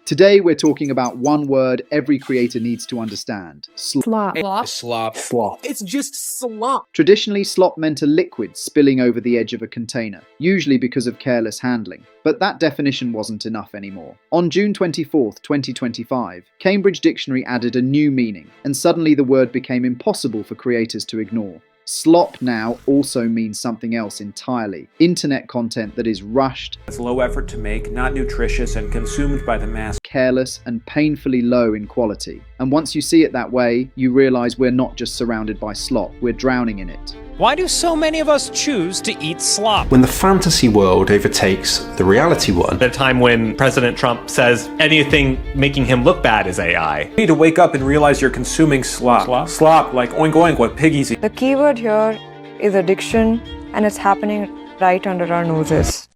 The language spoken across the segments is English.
Today we're talking about one word every creator needs to understand. Slop. Slop. It's just slop. Traditionally, slop meant a liquid spilling over the edge of a container, usually because of careless handling. But that definition wasn't enough anymore. On June 24, 2025, Cambridge Dictionary added a new meaning, and suddenly the word became impossible for creators to ignore. Slop now also means something else entirely. Internet content that is rushed, It's low effort to make, not nutritious, and consumed by the mass. careless, and painfully low in quality. And once you see it that way, you realize we're not just surrounded by slop, we're drowning in it. Why do so many of us choose to eat slop? When the fantasy world overtakes the reality one, At a time when President Trump says anything making him look bad is AI. You need to wake up and realize you're consuming slop. Slop, like oink oink, what piggies eat. The keyword here is addiction, and it's happening right under our noses.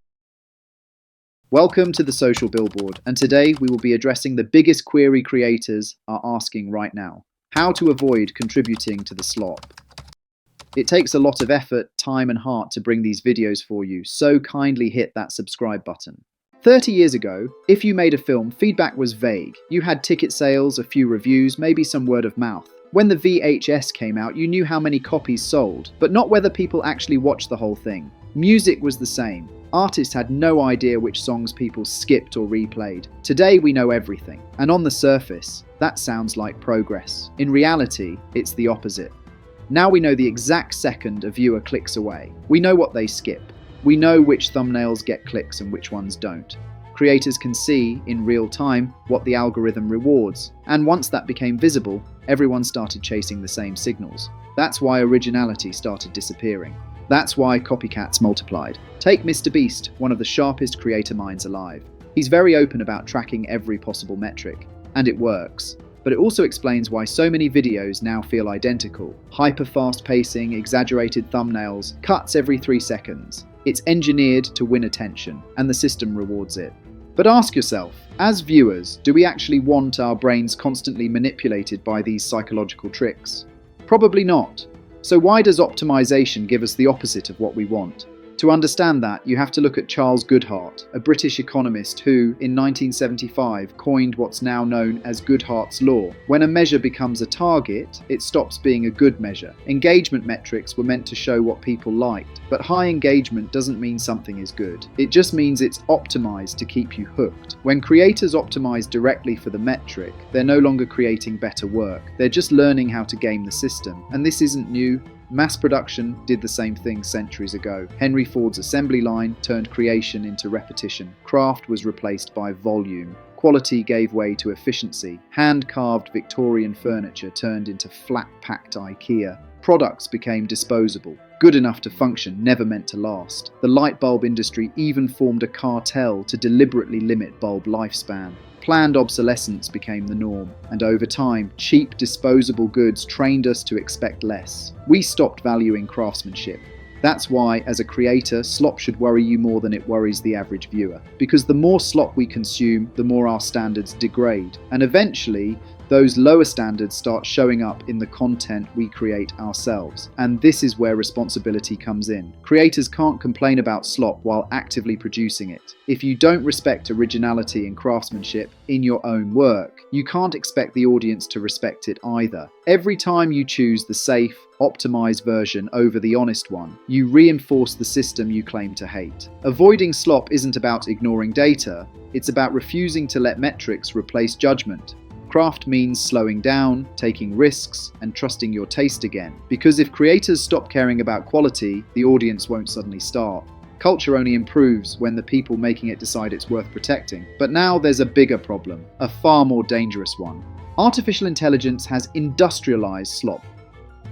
Welcome to the Social Billboard, and today we will be addressing the biggest query creators are asking right now: how to avoid contributing to the slop. It takes a lot of effort, time and heart to bring these videos for you, so kindly hit that subscribe button. 30 years ago, if you made a film, feedback was vague. You had ticket sales, a few reviews, maybe some word of mouth. When the VHS came out, you knew how many copies sold, but not whether people actually watched the whole thing. Music was the same. Artists had no idea which songs people skipped or replayed. Today we know everything, and on the surface, that sounds like progress. In reality, it's the opposite. Now we know the exact second a viewer clicks away. We know what they skip. We know which thumbnails get clicks and which ones don't. Creators can see, in real time, what the algorithm rewards. And once that became visible, everyone started chasing the same signals. That's why originality started disappearing. That's why copycats multiplied. Take Mr. Beast, one of the sharpest creator minds alive. He's very open about tracking every possible metric. And it works. But it also explains why so many videos now feel identical. Hyper-fast pacing, exaggerated thumbnails, cuts every 3 seconds. It's engineered to win attention, and the system rewards it. But ask yourself, as viewers, do we actually want our brains constantly manipulated by these psychological tricks? Probably not. So why does optimisation give us the opposite of what we want? To understand that, you have to look at Charles Goodhart, a British economist who, in 1975, coined what's now known as Goodhart's law. When a measure becomes a target, it stops being a good measure. Engagement metrics were meant to show what people liked, but high engagement doesn't mean something is good. It just means it's optimized to keep you hooked. When creators optimize directly for the metric, they're no longer creating better work. They're just learning how to game the system. And this isn't new. Mass production did the same thing centuries ago. Henry Ford's assembly line turned creation into repetition. Craft was replaced by volume. Quality gave way to efficiency. Hand-carved Victorian furniture turned into flat-packed IKEA. Products became disposable. Good enough to function, never meant to last. The light bulb industry even formed a cartel to deliberately limit bulb lifespan. Planned obsolescence became the norm, and over time, cheap disposable goods trained us to expect less. We stopped valuing craftsmanship. That's why, as a creator, slop should worry you more than it worries the average viewer. Because the more slop we consume, the more our standards degrade. And eventually, those lower standards start showing up in the content we create ourselves. And this is where responsibility comes in. Creators can't complain about slop while actively producing it. If you don't respect originality and craftsmanship in your own work, you can't expect the audience to respect it either. Every time you choose the safe, optimized version over the honest one, you reinforce the system you claim to hate. Avoiding slop isn't about ignoring data, it's about refusing to let metrics replace judgment. Craft means slowing down, taking risks, and trusting your taste again. Because if creators stop caring about quality, the audience won't suddenly start. Culture only improves when the people making it decide it's worth protecting. But now there's a bigger problem, a far more dangerous one. Artificial intelligence has industrialized slop.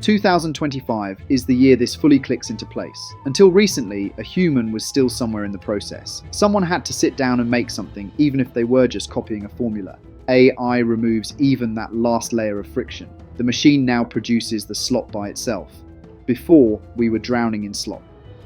2025 is the year this fully clicks into place. Until recently, a human was still somewhere in the process. Someone had to sit down and make something, even if they were just copying a formula. AI removes even that last layer of friction. The machine now produces the slop by itself. Before, we were drowning in slop.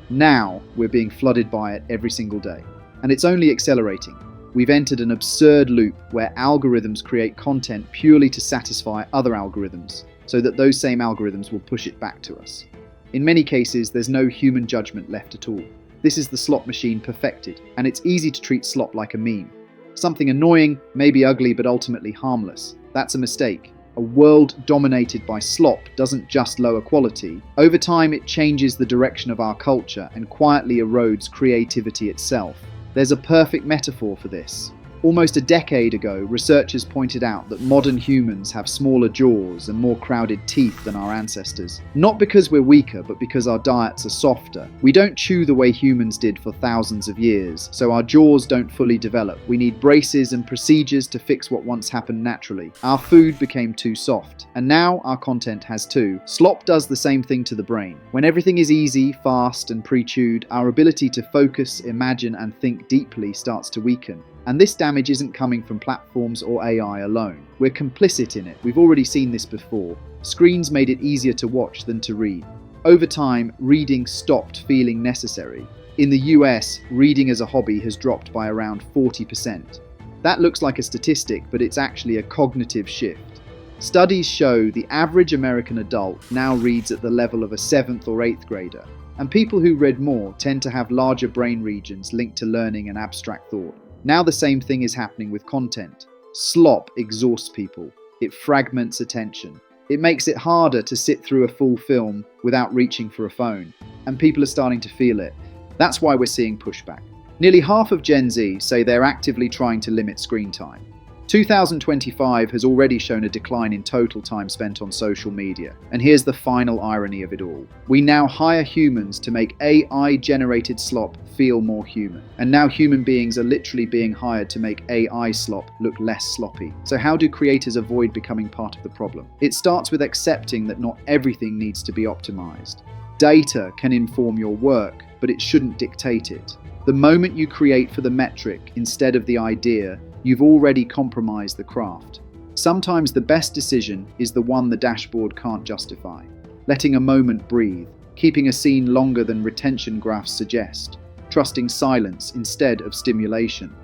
Now, we're being flooded by it every single day. And it's only accelerating. We've entered an absurd loop where algorithms create content purely to satisfy other algorithms, so that those same algorithms will push it back to us. In many cases, there's no human judgment left at all. This is the slop machine perfected, and it's easy to treat slop like a meme. Something annoying, maybe ugly, but ultimately harmless. That's a mistake. A world dominated by slop doesn't just lower quality. Over time, it changes the direction of our culture and quietly erodes creativity itself. There's a perfect metaphor for this. Almost a decade ago, researchers pointed out that modern humans have smaller jaws and more crowded teeth than our ancestors. Not because we're weaker, but because our diets are softer. We don't chew the way humans did for thousands of years, so our jaws don't fully develop. We need braces and procedures to fix what once happened naturally. Our food became too soft, and now our content has too. Slop does the same thing to the brain. When everything is easy, fast, and pre-chewed, our ability to focus, imagine, and think deeply starts to weaken. And this damage isn't coming from platforms or AI alone. We're complicit in it. We've already seen this before. Screens made it easier to watch than to read. Over time, reading stopped feeling necessary. In the US, reading as a hobby has dropped by around 40%. That looks like a statistic, but it's actually a cognitive shift. Studies show the average American adult now reads at the level of a 7th or 8th grader. And people who read more tend to have larger brain regions linked to learning and abstract thought. Now the same thing is happening with content. Slop exhausts people. It fragments attention. It makes it harder to sit through a full film without reaching for a phone. And people are starting to feel it. That's why we're seeing pushback. Nearly half of Gen Z say they're actively trying to limit screen time. 2025 has already shown a decline in total time spent on social media. And here's the final irony of it all. We now hire humans to make AI-generated slop feel more human. And now human beings are literally being hired to make AI slop look less sloppy. So how do creators avoid becoming part of the problem? It starts with accepting that not everything needs to be optimized. Data can inform your work, but it shouldn't dictate it. The moment you create for the metric instead of the idea, you've already compromised the craft. Sometimes the best decision is the one the dashboard can't justify. Letting a moment breathe, keeping a scene longer than retention graphs suggest, trusting silence instead of stimulation.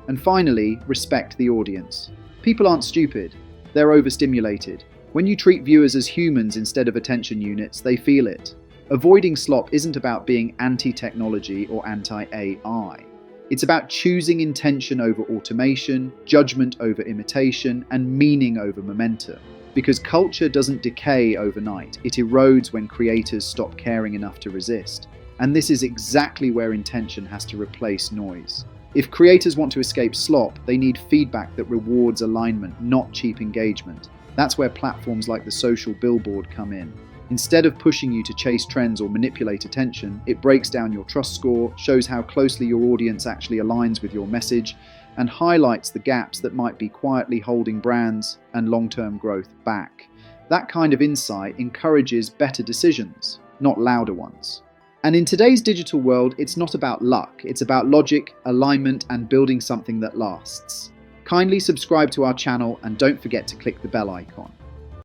And finally, respect the audience. People aren't stupid, they're overstimulated. When you treat viewers as humans instead of attention units, they feel it. Avoiding slop isn't about being anti-technology or anti-AI. It's about choosing intention over automation, judgment over imitation, and meaning over momentum. Because culture doesn't decay overnight, it erodes when creators stop caring enough to resist. And this is exactly where intention has to replace noise. If creators want to escape slop, they need feedback that rewards alignment, not cheap engagement. That's where platforms like the social Billboard come in. Instead of pushing you to chase trends or manipulate attention, it breaks down your trust score, shows how closely your audience actually aligns with your message, and highlights the gaps that might be quietly holding brands and long-term growth back. That kind of insight encourages better decisions, not louder ones. And in today's digital world, it's not about luck, it's about logic, alignment, and building something that lasts. Kindly subscribe to our channel and don't forget to click the bell icon.